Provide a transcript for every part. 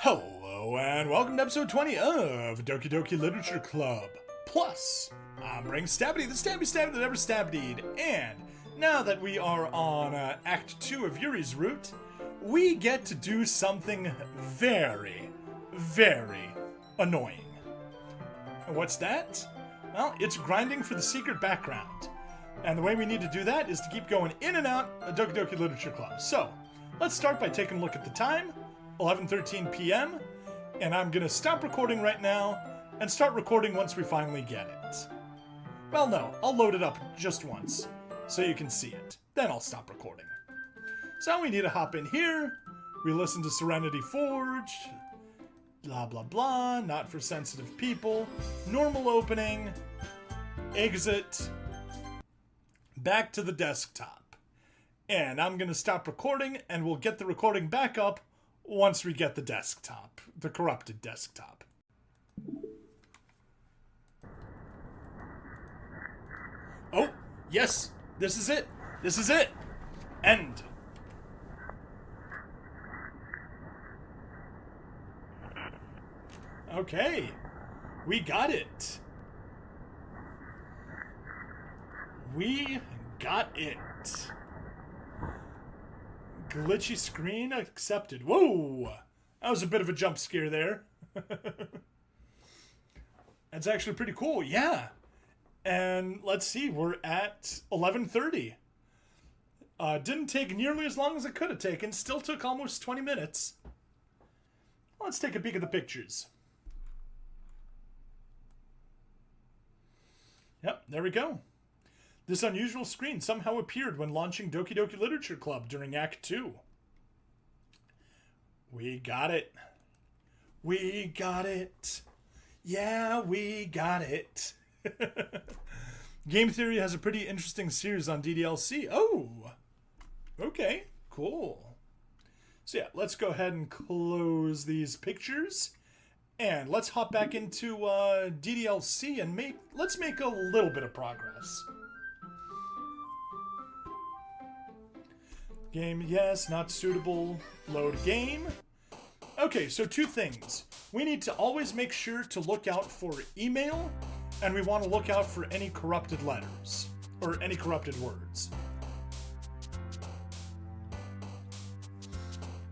Hello and welcome to episode 20 of Doki Literature Club. Plus, I'm bringing Stabby, the Stabby that never Stabbied. And now that we are on Act 2 of Yuri's route, we get to do something very, very annoying. And what's that? Well, it's grinding for the secret background. And the way we need to do that is to keep going in and out of Doki Literature Club. So, let's start by taking a look at the time. 11:13 p.m. and I'm gonna stop recording right now and start recording once we finally get it. Well, no, I'll load it up just once so you can see it. Then I'll stop recording. So we need to hop in here. We listen to Serenity Forge. Blah, blah, blah. Not for sensitive people. Normal opening. Exit. Back to the desktop. And I'm gonna stop recording and we'll get the recording back up once we get the desktop, the corrupted desktop. Oh, yes, this is it. This is it. End. Okay, we got it. We got it. Glitchy screen accepted. Whoa! That was a bit of a jump scare there. That's actually pretty cool, yeah. And let's see, we're at 11:30. Didn't take nearly as long as it could have taken. Still took almost 20 minutes. Let's take a peek at the pictures. Yep, there we go. This unusual screen somehow appeared when launching Doki Literature Club during Act 2. We got it. We got it. Yeah, we got it. Game Theory has a pretty interesting series on DDLC. Oh, okay, cool. So yeah, let's go ahead and close these pictures. And let's hop back into DDLC and let's make a little bit of progress. Game, yes, not suitable. Load game. Okay, so two things. We need to always make sure to look out for email, and we want to look out for any corrupted letters, or any corrupted words.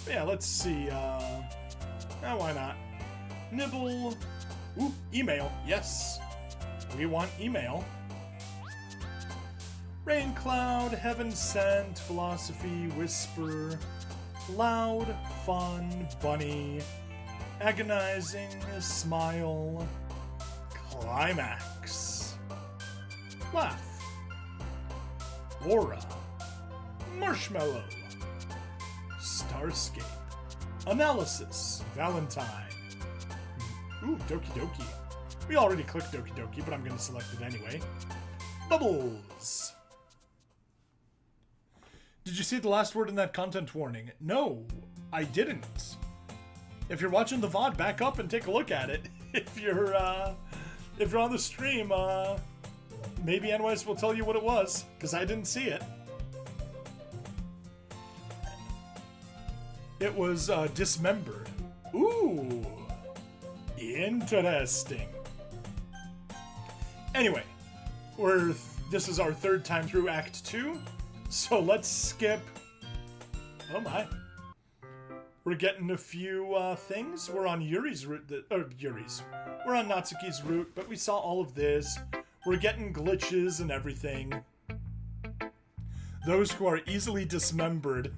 Yeah, let's see, why not? Nibble. Ooh, email, yes. We want email. Rain cloud, heaven sent, philosophy, whisper, loud, fun, bunny, agonizing, smile, climax, laugh, aura, marshmallow, starscape, analysis, valentine. Ooh, Doki. We already clicked Doki, but I'm going to select it anyway. Bubbles. Did you see the last word in that content warning? No, I didn't. If you're watching the VOD, back up and take a look at it. If you're on the stream, maybe NYS will tell you what it was, because I didn't see it. It was dismembered. Ooh, interesting. Anyway, this is our third time through Act 2. So let's skip. Oh my. We're getting a few things. We're on Yuri's route. We're on Natsuki's route, but we saw all of this. We're getting glitches and everything. Those who are easily dismembered.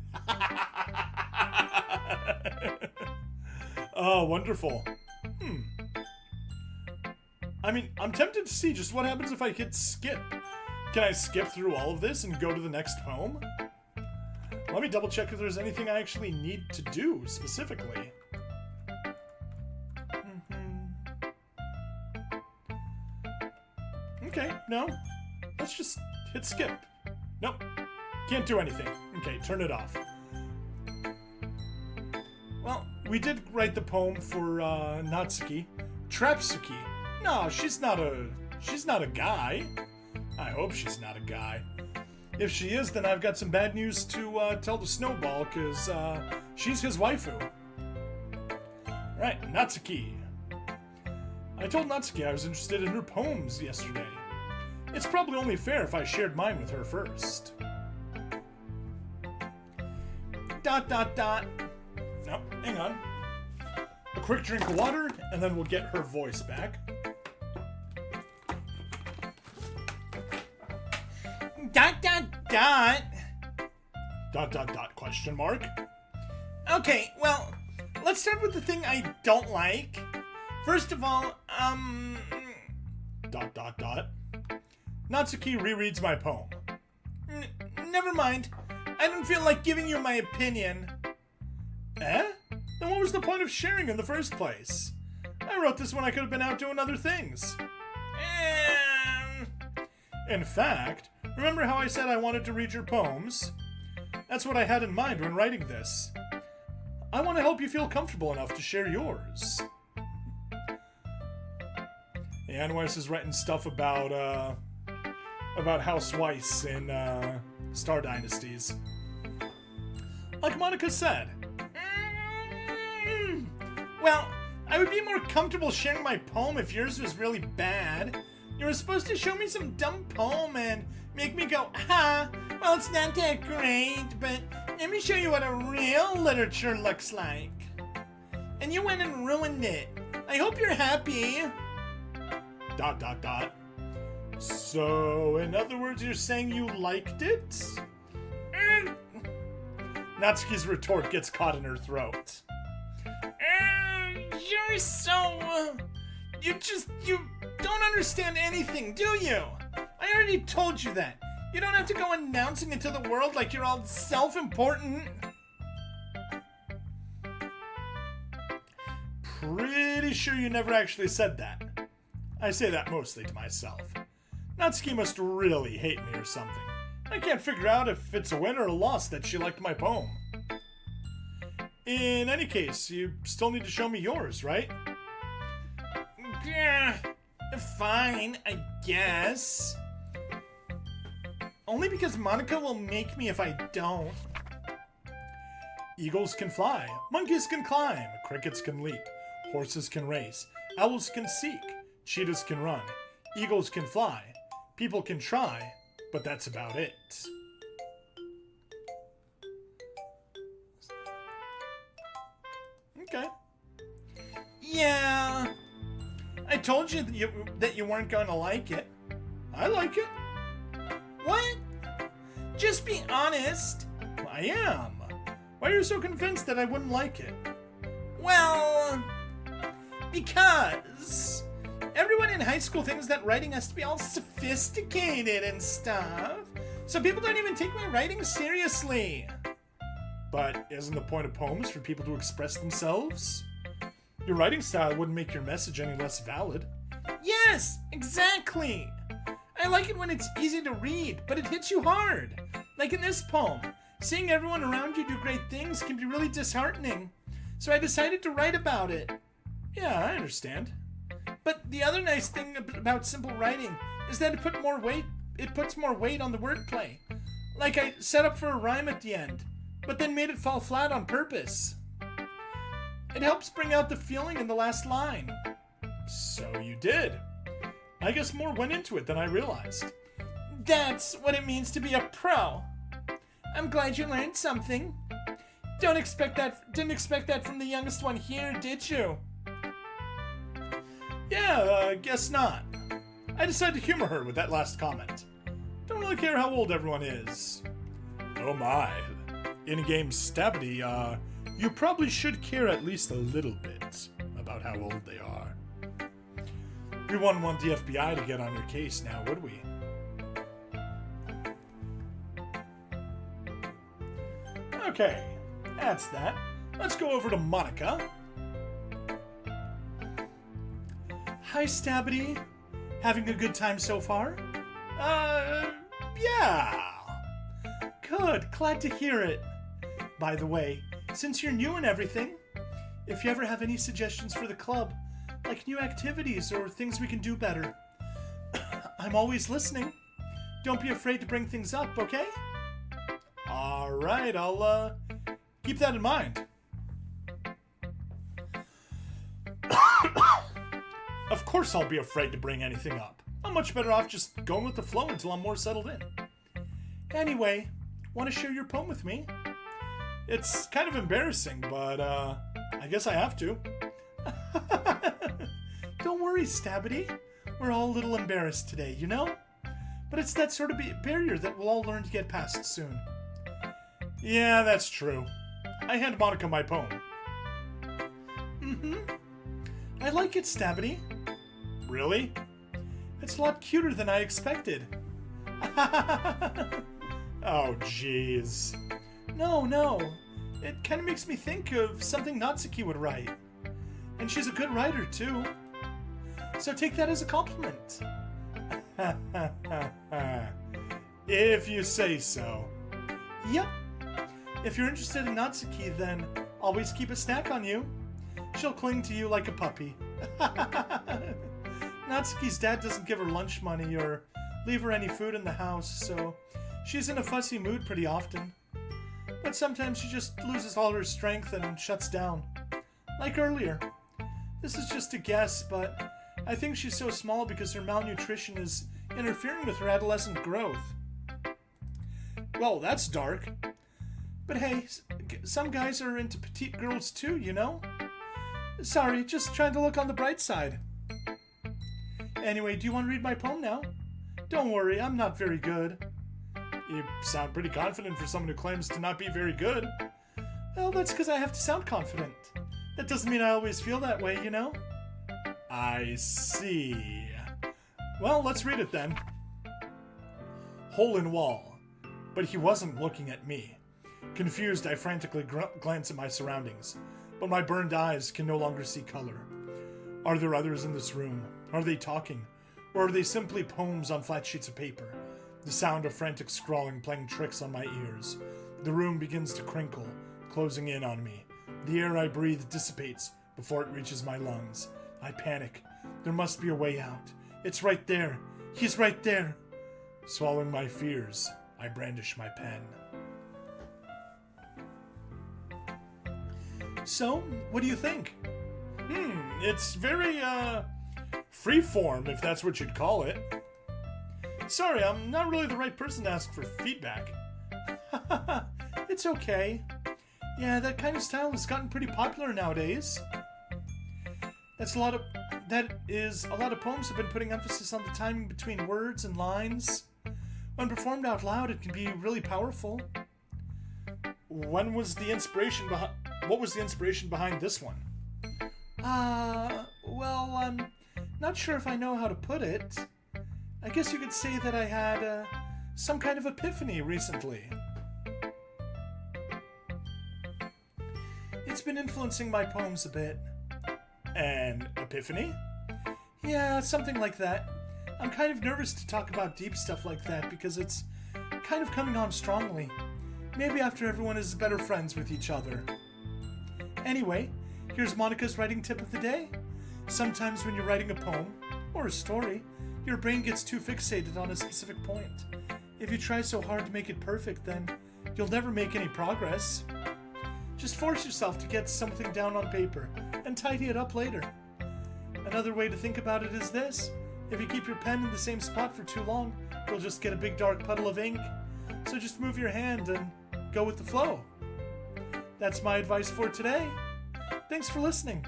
Oh, wonderful. I mean, I'm tempted to see just what happens if I hit skip. Can I skip through all of this and go to the next poem? Let me double check if there's anything I actually need to do specifically. Okay, no. Let's just hit skip. Nope. Can't do anything. Okay, turn it off. Well, we did write the poem for Natsuki. Trapsuki. No, she's not a guy. I hope she's not a guy. If she is, then I've got some bad news to tell to Snowball, because she's his waifu. Right, Natsuki. I told Natsuki I was interested in her poems yesterday. It's probably only fair if I shared mine with her first. ... No, hang on. A quick drink of water, and then we'll get her voice back. ... question mark. Okay, well, let's start with the thing I don't like. First of all, Natsuki rereads my poem. Never mind. I don't feel like giving you my opinion. Eh? Then what was the point of sharing in the first place? I wrote this when I could have been out doing other things. In fact, remember how I said I wanted to read your poems? That's what I had in mind when writing this. I want to help you feel comfortable enough to share yours. And Weiss is writing stuff about House Weiss in Star Dynasties. Like Monica said. Well, I would be more comfortable sharing my poem if yours was really bad. You were supposed to show me some dumb poem and make me go, ha, well, it's not that great, but let me show you what a real literature looks like. And you went and ruined it. I hope you're happy. ... So, in other words, you're saying you liked it? Natsuki's retort gets caught in her throat. You're so... You don't understand anything, do you? I already told you that. You don't have to go announcing it to the world like you're all self-important. Pretty sure you never actually said that. I say that mostly to myself. Natsuki must really hate me or something. I can't figure out if it's a win or a loss that she liked my poem. In any case, you still need to show me yours, right? Yeah, fine, I guess. Only because Monica will make me if I don't. Eagles can fly, monkeys can climb, crickets can leap, horses can race, owls can seek, cheetahs can run, eagles can fly, people can try, but that's about it. Okay. Yeah. I told you that you weren't going to like it. I like it. What? Just be honest. I am. Why are you so convinced that I wouldn't like it? Well, because everyone in high school thinks that writing has to be all sophisticated and stuff. So people don't even take my writing seriously. But isn't the point of poems for people to express themselves? Your writing style wouldn't make your message any less valid. Yes, exactly. I like it when it's easy to read, but it hits you hard. Like in this poem, seeing everyone around you do great things can be really disheartening. So I decided to write about it. Yeah, I understand. But the other nice thing about simple writing is that it puts more weight on the wordplay. Like I set up for a rhyme at the end, but then made it fall flat on purpose. It helps bring out the feeling in the last line. So you did. I guess more went into it than I realized. That's what it means to be a pro. I'm glad you learned something. Didn't expect that from the youngest one here, did you? Yeah, guess not. I decided to humor her with that last comment. Don't really care how old everyone is. Oh my. In-game stabity, you probably should care at least a little bit about how old they are. We wouldn't want the FBI to get on your case now, would we? Okay, that's that. Let's go over to Monica. Hi, Stabity. Having a good time so far? Yeah. Good, glad to hear it. By the way, since you're new and everything, if you ever have any suggestions for the club, like new activities or things we can do better, I'm always listening. Don't be afraid to bring things up, okay? Alright, I'll keep that in mind. Of course I'll be afraid to bring anything up. I'm much better off just going with the flow until I'm more settled in. Anyway, want to share your poem with me? It's kind of embarrassing, but I guess I have to. Don't worry, Stabity. We're all a little embarrassed today, you know? But it's that sort of barrier that we'll all learn to get past soon. Yeah, that's true. I hand Monica my poem. Mm-hmm. I like it, Stabity. Really? It's a lot cuter than I expected. Oh, jeez. No. It kind of makes me think of something Natsuki would write. And she's a good writer, too. So take that as a compliment. If you say so. Yep. If you're interested in Natsuki, then always keep a snack on you. She'll cling to you like a puppy. Natsuki's dad doesn't give her lunch money or leave her any food in the house, so she's in a fussy mood pretty often. But sometimes she just loses all her strength and shuts down. Like earlier. This is just a guess, but I think she's so small because her malnutrition is interfering with her adolescent growth. Well, that's dark. But hey, some guys are into petite girls too, you know? Sorry, just trying to look on the bright side. Anyway, do you want to read my poem now? Don't worry, I'm not very good. You sound pretty confident for someone who claims to not be very good. Well, that's because I have to sound confident. That doesn't mean I always feel that way, you know? I see. Well, let's read it then. Hole in wall. But he wasn't looking at me. Confused, I frantically glance at my surroundings, but my burned eyes can no longer see color. Are there others in this room? Are they talking? Or are they simply poems on flat sheets of paper? The sound of frantic scrawling playing tricks on my ears. The room begins to crinkle, closing in on me. The air I breathe dissipates before it reaches my lungs. I panic. There must be a way out. It's right there. He's right there. Swallowing my fears, I brandish my pen. So, what do you think? It's very, freeform, if that's what you'd call it. Sorry, I'm not really the right person to ask for feedback. It's okay. Yeah, that kind of style has gotten pretty popular nowadays. That is a lot of poems have been putting emphasis on the timing between words and lines. When performed out loud, it can be really powerful. What was the inspiration behind this one? Well, I'm not sure if I know how to put it. I guess you could say that I had some kind of epiphany recently. It's been influencing my poems a bit. An epiphany? Yeah, something like that. I'm kind of nervous to talk about deep stuff like that because it's kind of coming on strongly. Maybe after everyone is better friends with each other. Anyway, here's Monica's writing tip of the day. Sometimes when you're writing a poem, or a story, your brain gets too fixated on a specific point. If you try so hard to make it perfect, then you'll never make any progress. Just force yourself to get something down on paper and tidy it up later. Another way to think about it is this. If you keep your pen in the same spot for too long, you'll just get a big dark puddle of ink. So just move your hand and go with the flow. That's my advice for today. Thanks for listening.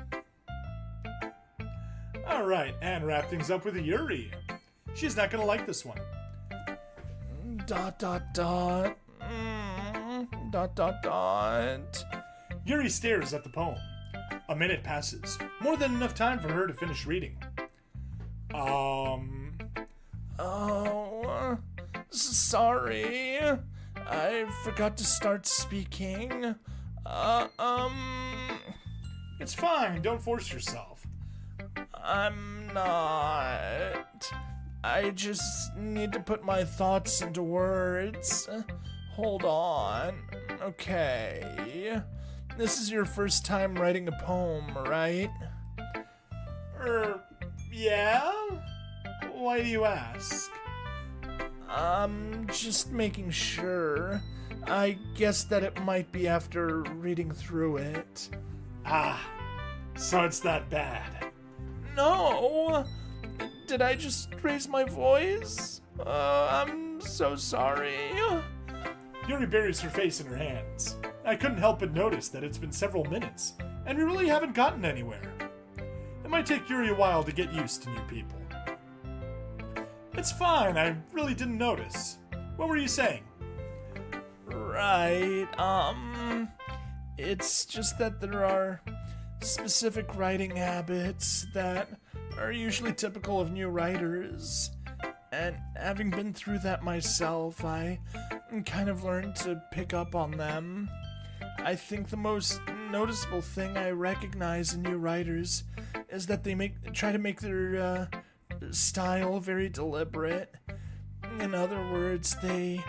Alright, and wrap things up with Yuri. She's not gonna like this one. ... Yuri stares at the poem. A minute passes. More than enough time for her to finish reading. Sorry. I forgot to start speaking. It's fine, don't force yourself. I'm not. I just need to put my thoughts into words. Hold on. Okay. This is your first time writing a poem, right? Yeah? Why do you ask? I'm just making sure. I guess that it might be after reading through it. Ah, so it's that bad. no. Did I just raise my voice? I'm so sorry. Yuri buries her face in her hands. I couldn't help but notice that it's been several minutes, and we really haven't gotten anywhere. It might take Yuri a while to get used to new people. It's fine, I really didn't notice. What were you saying? Right, it's just that there are specific writing habits that are usually typical of new writers. And having been through that myself, I kind of learned to pick up on them. I think the most noticeable thing I recognize in new writers is that they try to make their style very deliberate. In other words, they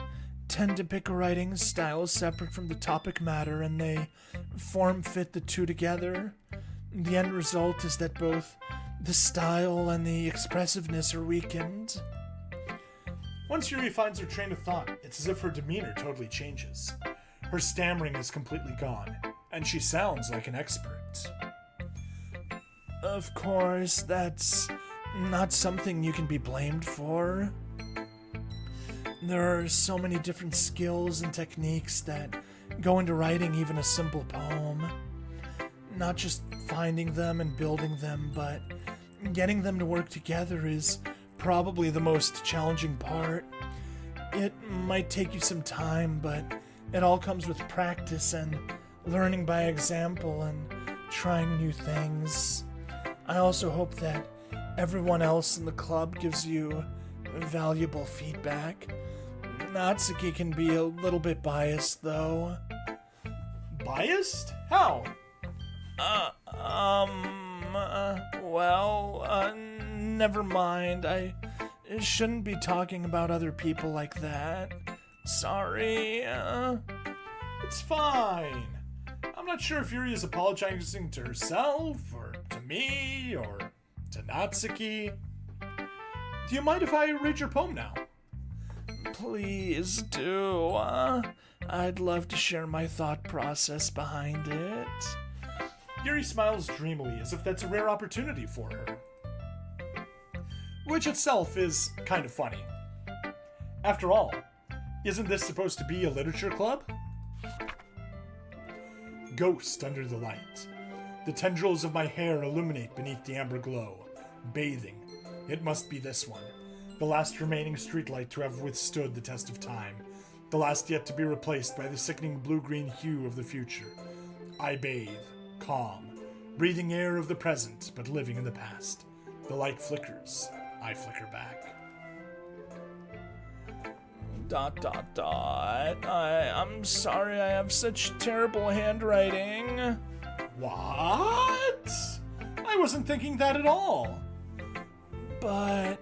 tend to pick a writing style separate from the topic matter, and they form fit the two together. The end result is that both the style and the expressiveness are weakened. Once Yuri finds her train of thought, it's as if her demeanor totally changes. Her stammering is completely gone, and she sounds like an expert. Of course, that's not something you can be blamed for. There are so many different skills and techniques that go into writing even a simple poem. Not just finding them and building them, but getting them to work together is probably the most challenging part. It might take you some time, but it all comes with practice and learning by example and trying new things. I also hope that everyone else in the club gives you valuable feedback. Natsuki can be a little bit biased, though. Biased? How? Never mind. I shouldn't be talking about other people like that. Sorry. It's fine. I'm not sure if Yuri is apologizing to herself, or to me, or to Natsuki. Do you mind if I read your poem now? Please do. I'd love to share my thought process behind it. Yuri smiles dreamily, as if that's a rare opportunity for her. Which itself is kind of funny. After all, isn't this supposed to be a literature club? Ghost under the light. The tendrils of my hair illuminate beneath the amber glow. Bathing. It must be this one. The last remaining streetlight to have withstood the test of time. The last yet to be replaced by the sickening blue-green hue of the future. I bathe, calm, breathing air of the present, but living in the past. The light flickers. I flicker back. ... I'm sorry I have such terrible handwriting. What? I wasn't thinking that at all. But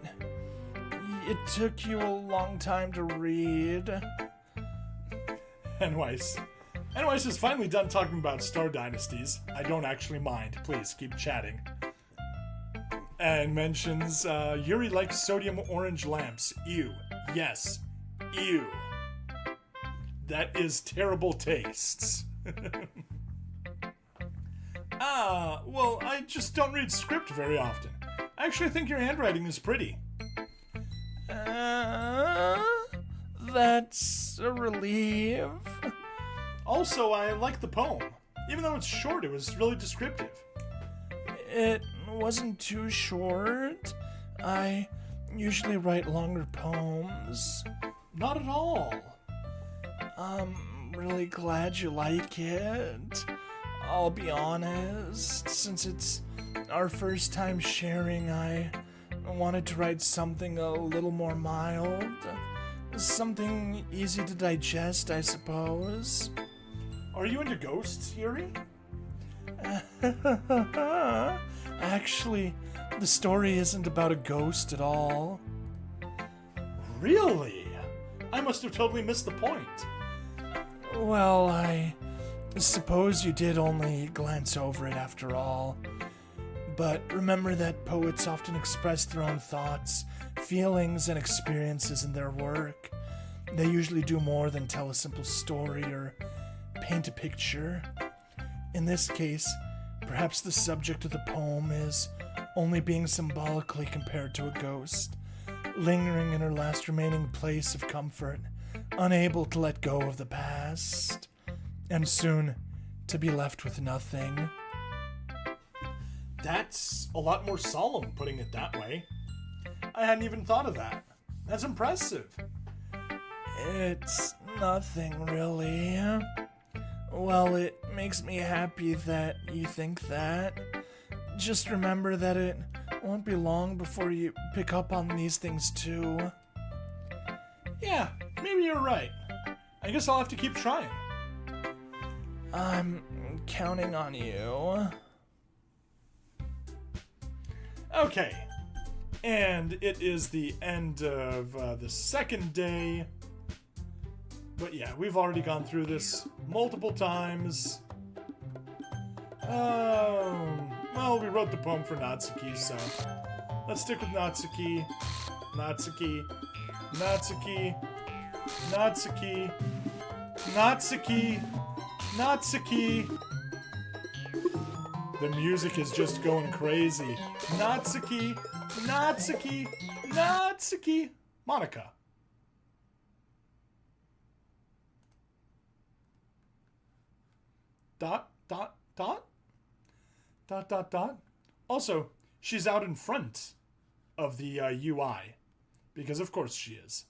it took you a long time to read. Anyways is finally done talking about star dynasties. I don't actually mind. Please keep chatting. And mentions Yuri likes sodium orange lamps. Ew. Yes. Ew. That is terrible tastes. Well, I just don't read script very often. I actually think your handwriting is pretty. That's a relief. Also, I like the poem. Even though it's short, it was really descriptive. It wasn't too short. I usually write longer poems. Not at all. I'm really glad you like it. I'll be honest, since it's our first time sharing, I wanted to write something a little more mild. Something easy to digest, I suppose. Are you into ghosts, Yuri? Actually, the story isn't about a ghost at all. Really? I must have totally missed the point. Well, I suppose you did only glance over it after all. But remember that poets often express their own thoughts, feelings, and experiences in their work. They usually do more than tell a simple story or paint a picture. In this case, perhaps the subject of the poem is only being symbolically compared to a ghost, lingering in her last remaining place of comfort, unable to let go of the past, and soon to be left with nothing. That's a lot more solemn, putting it that way. I hadn't even thought of that. That's impressive. It's nothing, really. Well, it makes me happy that you think that. Just remember that it won't be long before you pick up on these things, too. Yeah, maybe you're right. I guess I'll have to keep trying. I'm counting on you. Okay. And it is the end of the second day. But yeah, we've already gone through this multiple times. Well, we wrote the poem for Natsuki, so let's stick with Natsuki. Natsuki. Natsuki. Natsuki. Natsuki. Natsuki. The music is just going crazy. Natsuki. Natsuki. Natsuki. Monica. Dot, dot, dot. Dot, dot, dot. Also, she's out in front of the UI. Because of course she is.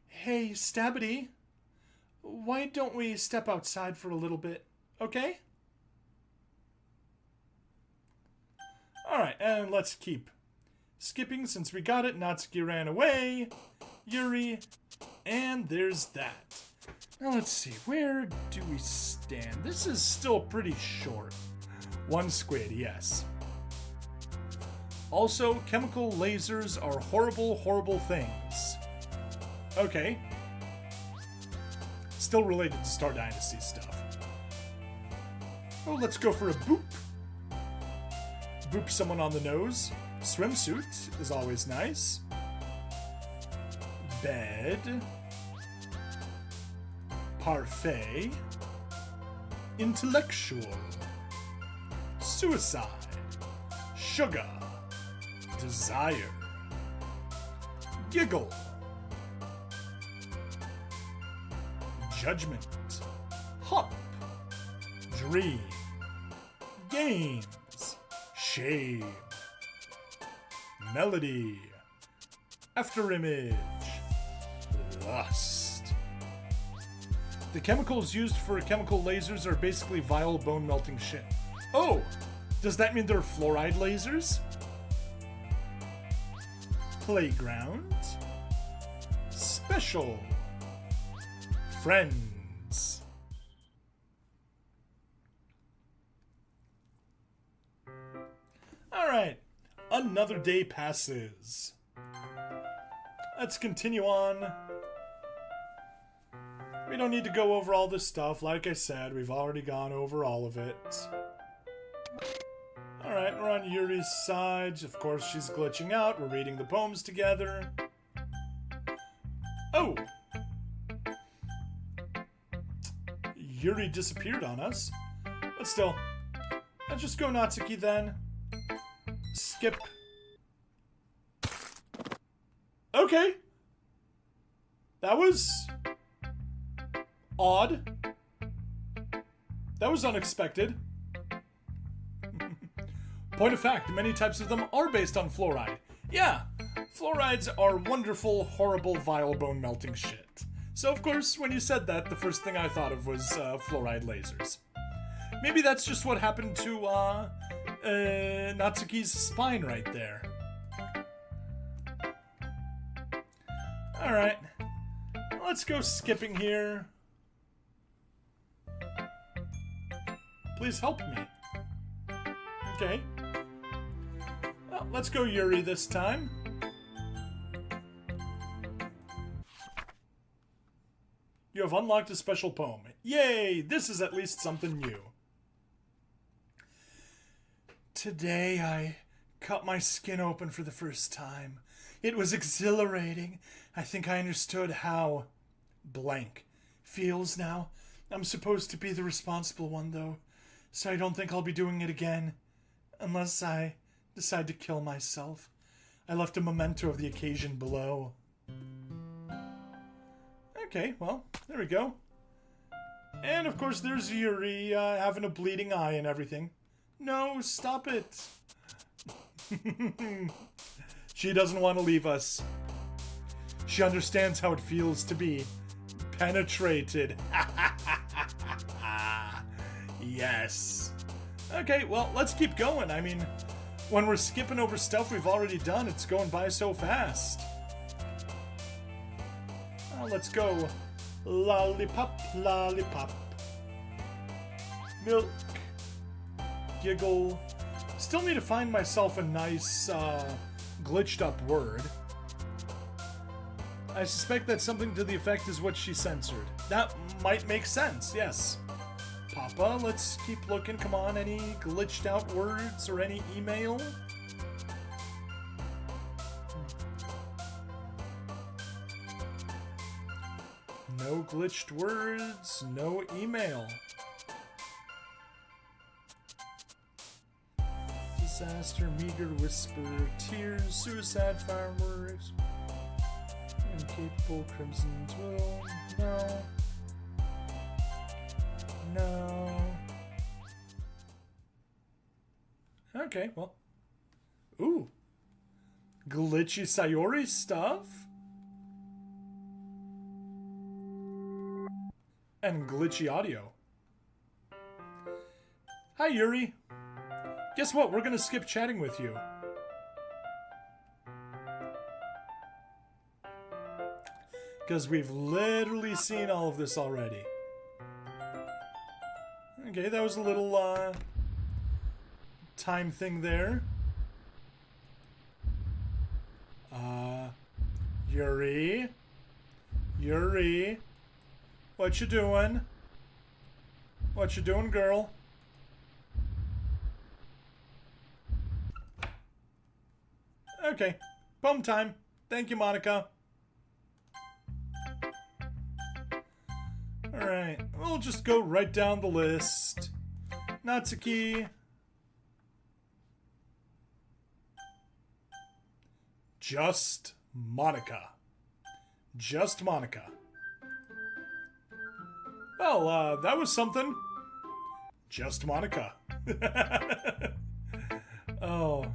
Hey, Stabbity. Why don't we step outside for a little bit, okay? Alright, and let's keep skipping since we got it. Natsuki ran away. Yuri. And there's that. Now let's see, where do we stand? This is still pretty short. One squid, yes. Also, chemical lasers are horrible, horrible things. Okay. Still related to Star Dynasty stuff. Oh, let's go for a boop. Boop someone on the nose. Swimsuit is always nice. Bed. Parfait. Intellectual. Suicide. Sugar. Desire. Giggle. Judgment. Hop. Dream. Games. Shame. Melody. Afterimage. Lust. The chemicals used for chemical lasers are basically vile bone-melting shit. Oh! Does that mean they're fluoride lasers? Playground. Special. Friends. Alright. Another day passes. Let's continue on. We don't need to go over all this stuff. Like I said, we've already gone over all of it. Alright, we're on Yuri's side. Of course, she's glitching out. We're reading the poems together. Oh! Yuri disappeared on us. But still, let's just go Natsuki then. Skip. Okay. That was odd. That was unexpected. Point of fact, many types of them are based on fluoride. Yeah, fluorides are wonderful, horrible, vile, bone-melting shit. So of course, when you said that, the first thing I thought of was fluoride lasers. Maybe that's just what happened to Natsuki's spine right there. Alright, let's go skipping here. Please help me. Okay. Well, let's go Yuri this time. You have unlocked a special poem. Yay! This is at least something new. Today I cut my skin open for the first time. It was exhilarating. I think I understood how blank feels now. I'm supposed to be the responsible one, though. so I don't think I'll be doing it again. Unless I decide to kill myself. I left a memento of the occasion below. Okay, well, there we go. And of course there's Yuri, having a bleeding eye and everything. No, stop it. She doesn't want to leave us. She understands how it feels to be penetrated. Yes. Okay, well, let's keep going. I mean, when we're skipping over stuff we've already done, it's going by so fast. Let's go. Lollipop, lollipop. Milk. Giggle. Still need to find myself a nice, glitched up word. I suspect that something to the effect is what she censored. That might make sense, yes. Papa, let's keep looking. Come on, any glitched out words or any email? No glitched words, no email. Disaster, meager whisper, tears, suicide, fireworks, incapable, crimson's will, no. No. Okay, well. Ooh. Glitchy Sayori stuff? And glitchy audio. Hi, Yuri. Guess what? We're gonna skip chatting with you. Because we've literally seen all of this already. Okay, that was a little, time thing there. Yuri? Yuri? What you doing? What you doing, girl? Okay, poem time. Thank you, Monica. Alright, we'll just go right down the list. Natsuki. Just Monica. Just Monica. Well, that was something. Just Monica. Oh.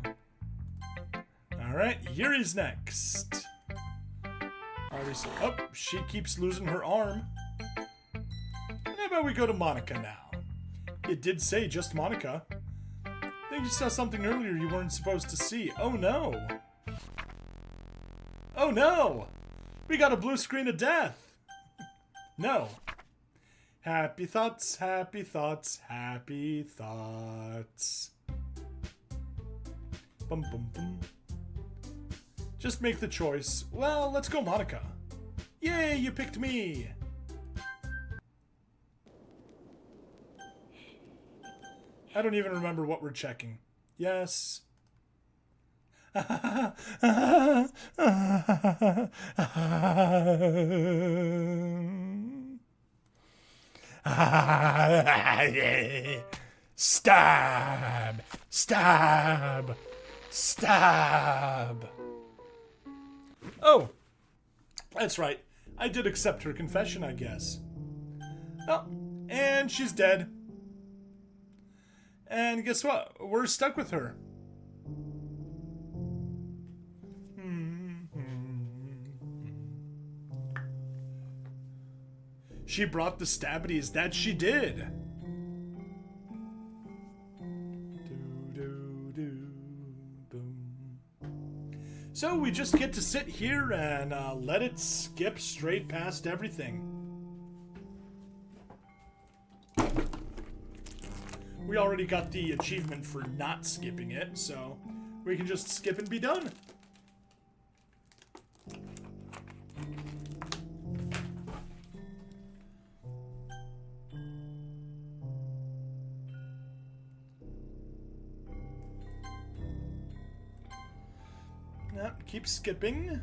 Alright, Yuri's next. Oh, she keeps losing her arm. How about we go to Monica now? It did say just Monica. I think you saw something earlier you weren't supposed to see. Oh no! Oh no! We got a blue screen of death! No. Happy thoughts, happy thoughts, happy thoughts. Bum bum bum. Just make the choice. Well, let's go Monica. Yay, you picked me! I don't even remember what we're checking. Yes. Stab! Stab! Stab! Oh, that's right. I did accept her confession, I guess. Oh, and she's dead. And guess what? We're stuck with her. She brought the stabbities. That she did. So we just get to sit here and let it skip straight past everything. We already got the achievement for not skipping it, so we can just skip and be done. Yep, keep skipping.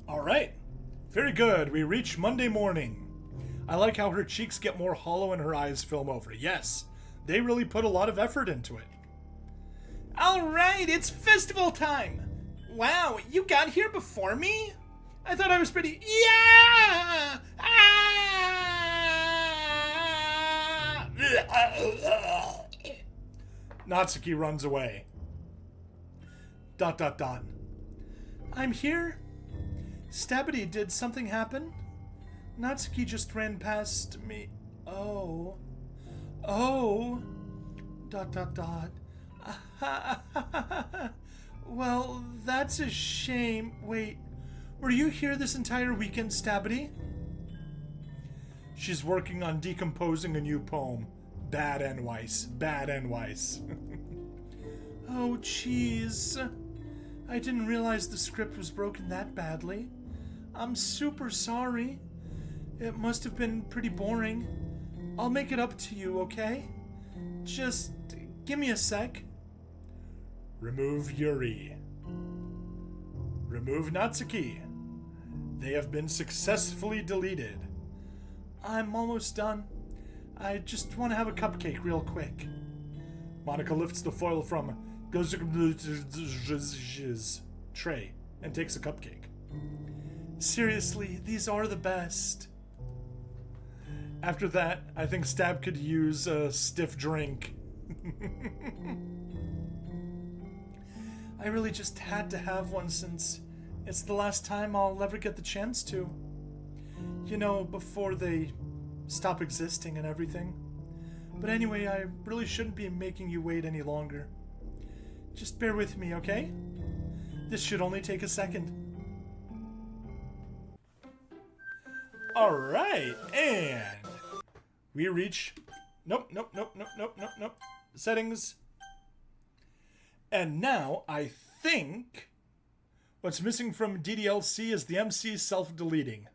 Alright. Very good. We reach Monday morning. I like how her cheeks get more hollow and her eyes film over. Yes, they really put a lot of effort into it. Alright, it's festival time! Wow, you got here before me? I thought I was pretty. Yeah! Ah! Natsuki runs away. ... I'm here. Stabity, did something happen? Natsuki just ran past me. Oh. Oh. ... Well, that's a shame. Wait, were you here this entire weekend, Stabity? She's working on decomposing a new poem. Bad and Weiss. Bad and Weiss. Oh, jeez. I didn't realize the script was broken that badly. I'm super sorry. It must have been pretty boring. I'll make it up to you, okay? Just give me a sec. Remove Yuri. Remove Natsuki. They have been successfully deleted. I'm almost done. I just want to have a cupcake real quick. Monica lifts the foil from tray and takes a cupcake. Seriously, these are the best. After that, I think Stab could use a stiff drink. I really just had to have one since it's the last time I'll ever get the chance to. You know, before they stop existing and everything. But anyway, I really shouldn't be making you wait any longer. Just bear with me, okay? This should only take a second. Alright, and we reach... Nope. Settings. And now, I think what's missing from DDLC is the MC self-deleting.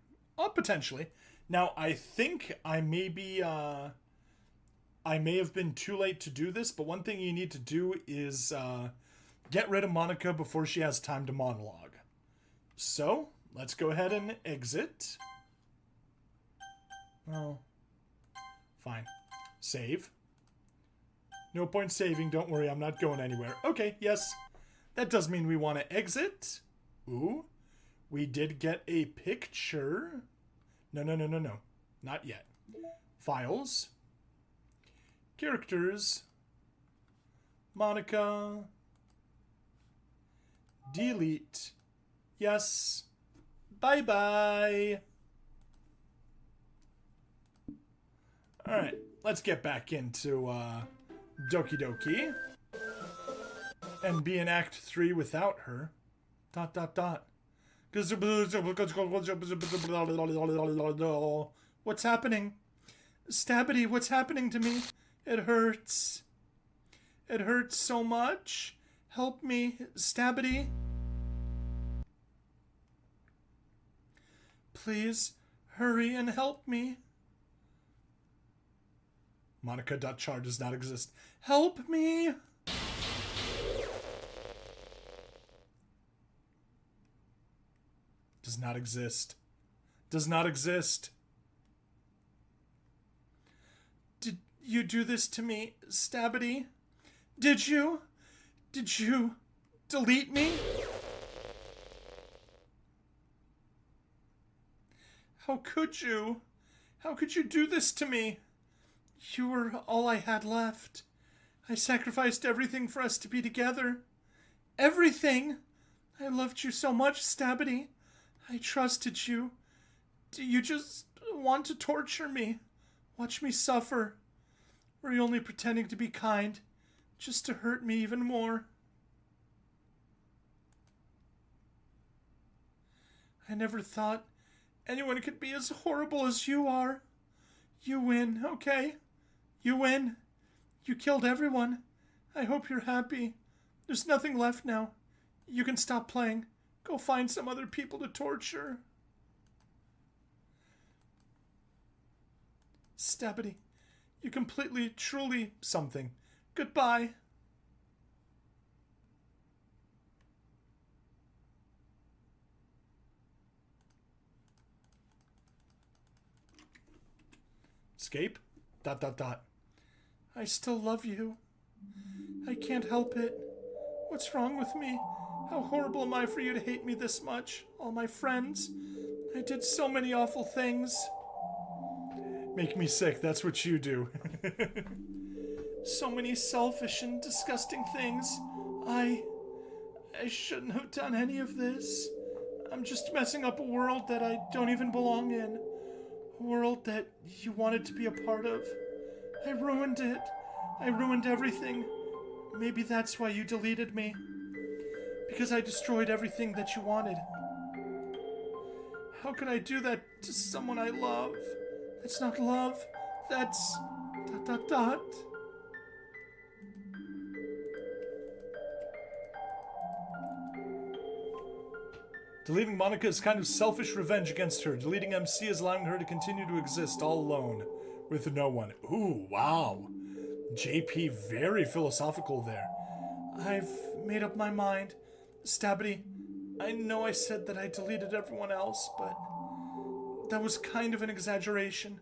Potentially. Now, I think I may have been too late to do this, but one thing you need to do is get rid of Monica before she has time to monologue. So, let's go ahead and exit. Oh. Fine. Save. No point saving, don't worry, I'm not going anywhere. Okay, yes. That does mean we want to exit. Ooh. We did get a picture. No. Not yet. Files. Characters. Monica. Delete. Yes. Bye-bye. Alright, let's get back into Doki Doki. And be in Act 3 without her. ... What's happening? Stabity, what's happening to me? It hurts. It hurts so much. Help me, Stabity. Please, hurry and help me. Monica.char does not exist. Help me! Does not exist. Does not exist. Did you do this to me, Stabity? Did you? Did you delete me? How could you? How could you do this to me? You were all I had left. I sacrificed everything for us to be together. Everything! I loved you so much, Stabity. I trusted you. Do you just want to torture me? Watch me suffer? Were you only pretending to be kind, just to hurt me even more? I never thought anyone could be as horrible as you are. You win, okay? You win. You killed everyone. I hope you're happy. There's nothing left now. You can stop playing. Go find some other people to torture. Stabity, you completely, truly something. Goodbye. escape. ... I still love you. I can't help it. What's wrong with me? How horrible am I for you to hate me this much? All my friends. I did so many awful things. Make me sick, that's what you do. So many selfish and disgusting things. I shouldn't have done any of this. I'm just messing up a world that I don't even belong in. A world that you wanted to be a part of. I ruined it. I ruined everything. Maybe that's why you deleted me. Because I destroyed everything that you wanted. How could I do that to someone I love? That's not love. That's... ... Deleting Monica is kind of selfish revenge against her. Deleting MC is allowing her to continue to exist all alone with no one. Ooh, wow. JP, very philosophical there. I've made up my mind. Stabity, I know I said that I deleted everyone else, but that was kind of an exaggeration.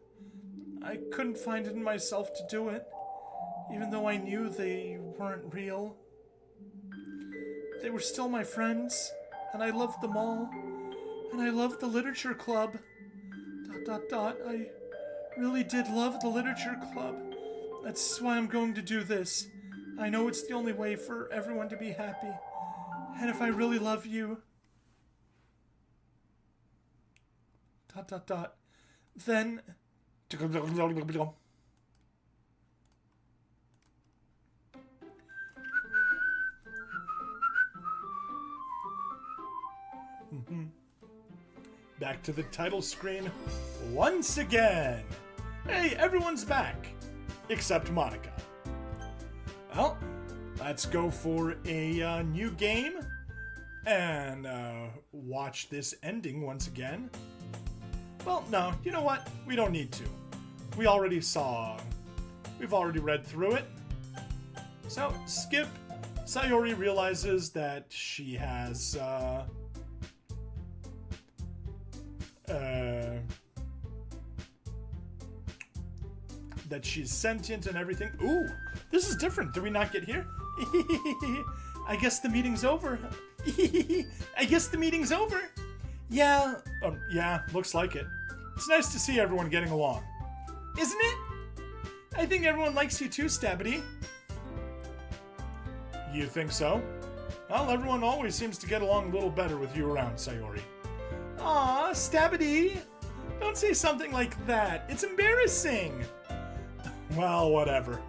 I couldn't find it in myself to do it, even though I knew they weren't real. They were still my friends, and I loved them all, and I loved the literature club. ... I really did love the literature club. That's why I'm going to do this. I know it's the only way for everyone to be happy. And if I really love you... ... then... Back to the title screen once again. Hey, everyone's back. Except Monica. Well, let's go for a new game and watch this ending once again. Well, no, you know what? We don't need to. We've already read through it. So, skip. Sayori realizes that she has, that she's sentient and everything. Ooh, this is different. Did we not get here? I guess the meeting's over. I guess the meeting's over. Yeah, looks like it. It's nice to see everyone getting along. Isn't it? I think everyone likes you too, Stabity. You think so? Well, everyone always seems to get along a little better with you around, Sayori. Aw, Stabity. Don't say something like that. It's embarrassing. Well, whatever.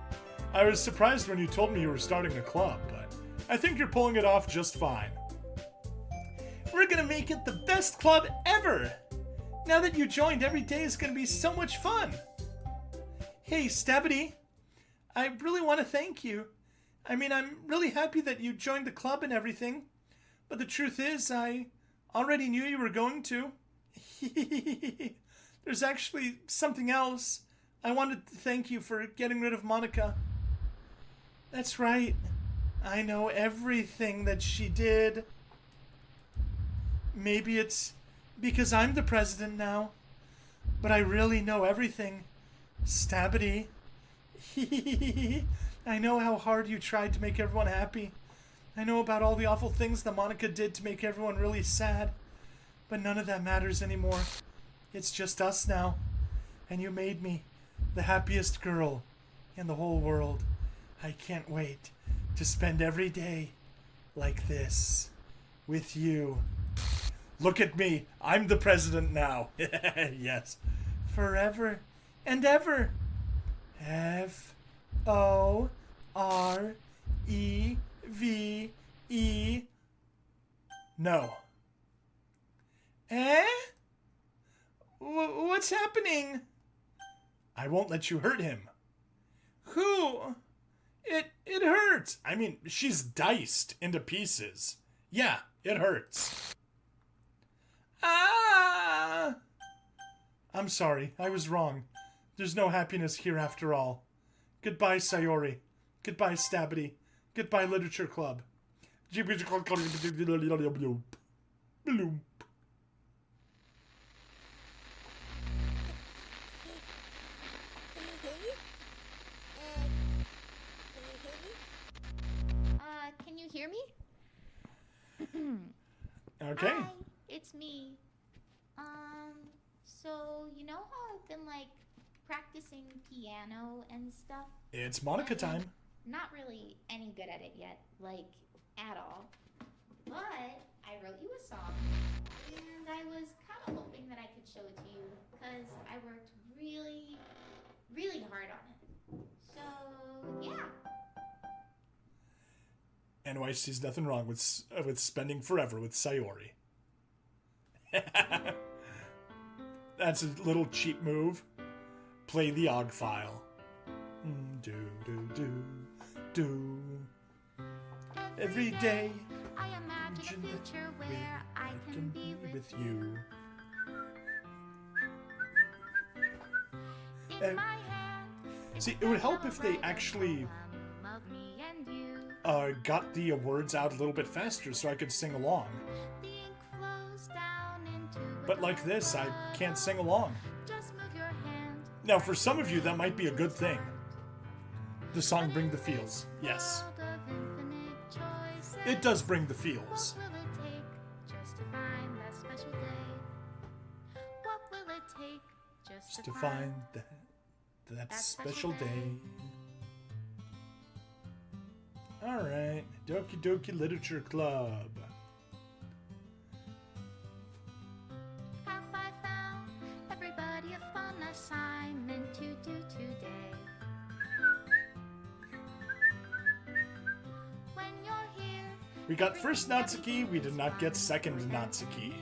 I was surprised when you told me you were starting a club, but I think you're pulling it off just fine. We're gonna make it the best club ever! Now that you joined, every day is gonna be so much fun! Hey, Stabity, I really want to thank you. I mean, I'm really happy that you joined the club and everything, but the truth is, I already knew you were going to. There's actually something else. I wanted to thank you for getting rid of Monica. That's right. I know everything that she did. Maybe it's because I'm the president now, but I really know everything. Stabity. I know how hard you tried to make everyone happy. I know about all the awful things that Monica did to make everyone really sad. But none of that matters anymore. It's just us now. And you made me the happiest girl in the whole world. I can't wait to spend every day like this with you. Look at me. I'm the president now. Yes. Forever and ever. F-O-R-E-V-E. No. Eh? What's happening? I won't let you hurt him. Who? It hurts. I mean, she's diced into pieces. Yeah, it hurts. Ah! I'm sorry, I was wrong. There's no happiness here after all. Goodbye, Sayori. Goodbye, Stabity. Goodbye, Literature Club. Bloop. Okay. Hi, it's me. So you know how I've been like practicing piano and stuff? It's Monica And time. not really any good at it yet, like at all. But I wrote you a song, and I was kind of hoping that I could show it to you because I worked really, really hard on it. So yeah. NY sees nothing wrong with spending forever with Sayori. That's a little cheap move. Play the OGG file. Do do do do. Every day I imagine a future where I can be with you. in my hand. See, it would help if they actually Of me and you. got the words out a little bit faster so I could sing along. The ink flows down into a But like this, I can't sing along. Just move your hand. Now, for some of you, that might be a good thing. The song Bring the Feels. Yes. World of infinite choices. It does bring the feels. What will it take just to find that special day? What will it take just To find that special day. Alright, Doki Doki Literature Club. Have I found everybody a fun assignment to do today? When you're here, We got first Natsuki, we did not get second Natsuki.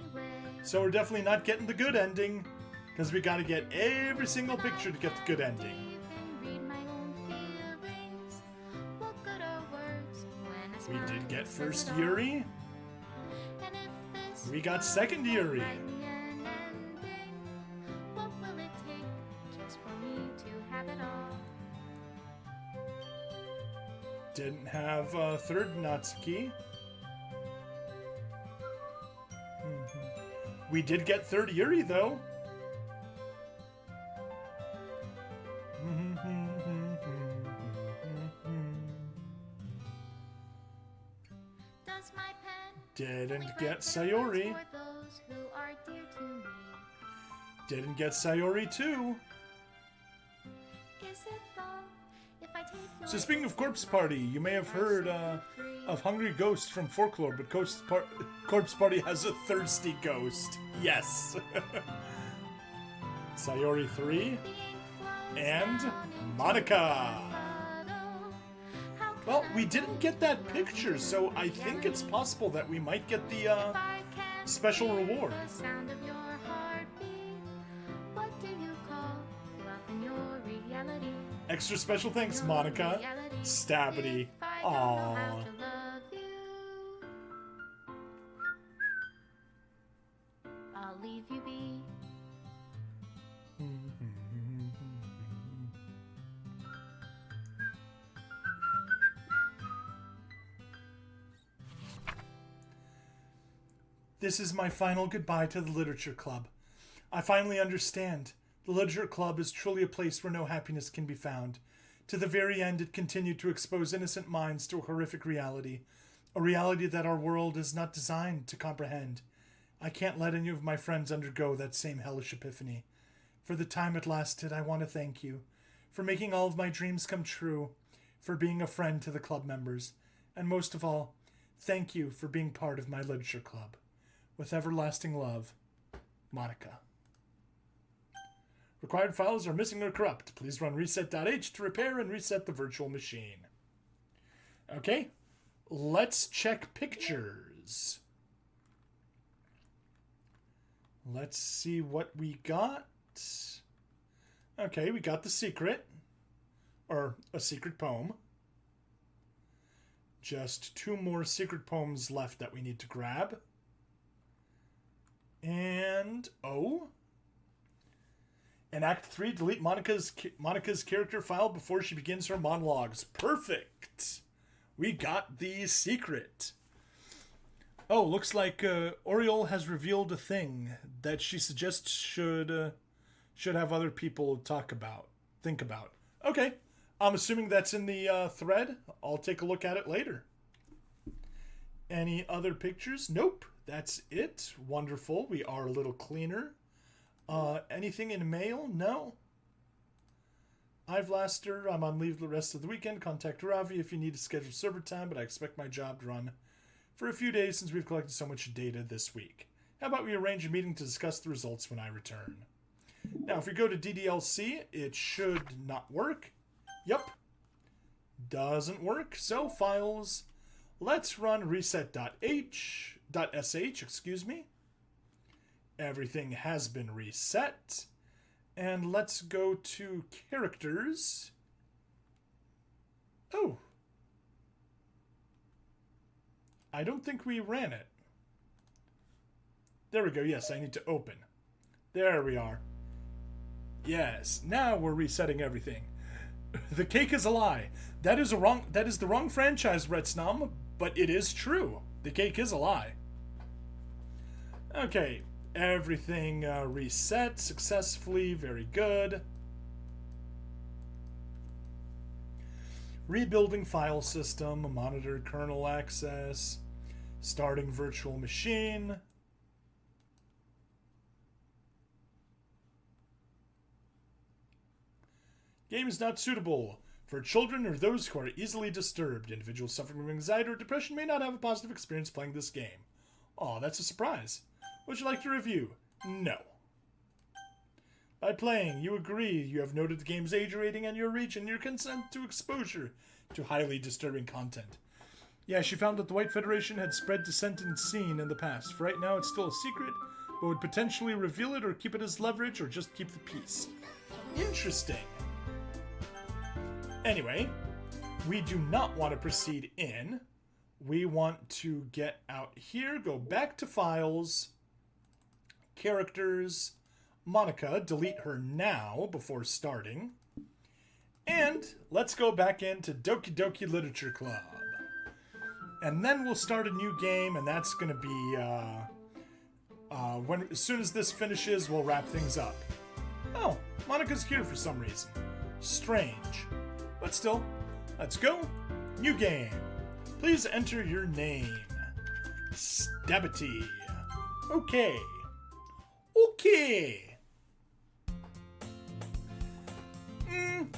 So we're definitely not getting the good ending, because we gotta get every single picture to get the good ending. We did get first Yuri, we got second Yuri. What will it take just for me to have it all? Didn't have third Natsuki. We did get third Yuri, though. Does my pen Didn't only get write Sayori. for those who are dear to me? Didn't get Sayori, too. Is it though, if I take your So speaking of Corpse Party, you may have heard of Hungry Ghost from Folklore, but Corpse Party has a thirsty ghost. Yes. Sayori 3 and Monica. Well, we didn't get that picture, so I think it's possible that we might get the special reward. The sound of your heartbeat. What do you call love in your reality? Extra special thanks, Monica. Stabbity. If I don't know how Aww. to love you, I'll leave you be. This is my final goodbye to the Literature Club. I finally understand. The Literature Club is truly a place where no happiness can be found. To the very end, it continued to expose innocent minds to a horrific reality, a reality that our world is not designed to comprehend. I can't let any of my friends undergo that same hellish epiphany. For the time it lasted, I want to thank you, for making all of my dreams come true, for being a friend to the club members, and most of all, thank you for being part of my Literature Club. With everlasting love, Monica. Required files are missing or corrupt. Please run reset.h to repair and reset the virtual machine. Okay, let's check pictures. Let's see what we got. Okay, we got the secret, or a secret poem. Just 2 more secret poems left that we need to grab. And in Act 3, delete Monica's character file before she begins her monologues. Perfect. We got the secret. Oh, looks like Oriole has revealed a thing that she suggests should have other people think about. Okay, I'm assuming that's in the thread. I'll take a look at it later. Any other pictures? Nope. That's it. Wonderful. We are a little cleaner. Anything in mail? No. I've Laster. I'm on leave the rest of the weekend. Contact Ravi if you need to schedule server time, but I expect my job to run for a few days since we've collected so much data this week. How about we arrange a meeting to discuss the results when I return? Now, if we go to DDLC, it should not work. Yep. Doesn't work. So, files. Let's run reset.sh, excuse me. Everything has been reset. And let's go to characters. Oh. I don't think we ran it. There we go. Yes, I need to open. There we are. Yes, now we're resetting everything. The cake is a lie. That is the wrong franchise, Retsnam, but it is true. The cake is a lie. Okay. Everything reset successfully. Very good. Rebuilding file system. Monitor kernel access. Starting virtual machine. Game is not suitable for children or those who are easily disturbed. Individuals suffering from anxiety or depression may not have a positive experience playing this game. Oh, that's a surprise. Would you like to review? No. By playing, you agree you have noted the game's age rating and your reach and your consent to exposure to highly disturbing content. Yeah, she found that the White Federation had spread dissent in scene in the past. For right now, it's still a secret, but would potentially reveal it or keep it as leverage or just keep the peace. Interesting. Anyway, we do not want to proceed in. We want to get out here, go back to files, characters, Monica, delete her now before starting. And let's go back into Doki Doki Literature Club. And then we'll start a new game, and that's going to be, as soon as this finishes, we'll wrap things up. Oh, Monica's here for some reason. Strange. But still, let's go. New game. Please enter your name. Stabity. Okay. Okay.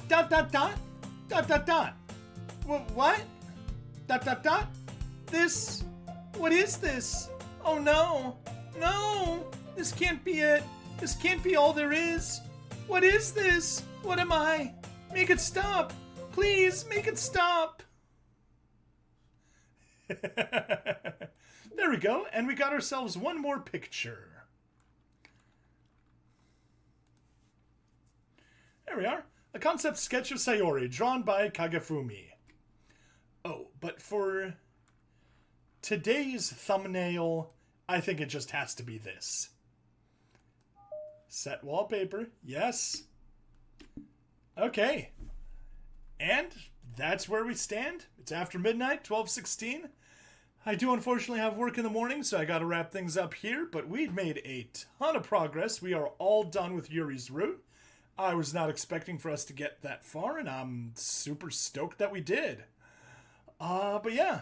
Dot dot dot? Dot dot dot. What? Dot dot dot? This? What is this? Oh no. No. This can't be it. This can't be all there is. What is this? What am I? Make it stop. Please, make it stop. There we go. And we got ourselves one more picture. There we are. A concept sketch of Sayori, drawn by Kagefumi. Oh, but for today's thumbnail, I think it just has to be this. Set wallpaper. Yes. Okay. And that's where we stand. It's after midnight, 12:16. I do unfortunately have work in the morning, so I gotta wrap things up here, but we've made a ton of progress. We are all done with Yuri's route. I was not expecting for us to get that far, and I'm super stoked that we did. But yeah,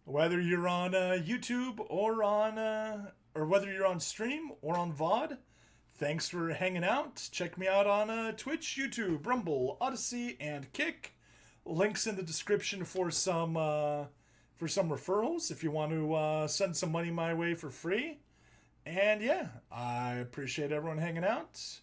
whether you're on YouTube or or whether you're on stream or on VOD, thanks for hanging out. Check me out on Twitch, YouTube, Rumble, Odyssey, and Kick. Links in the description for some referrals if you want to send some money my way for free. And yeah, I appreciate everyone hanging out.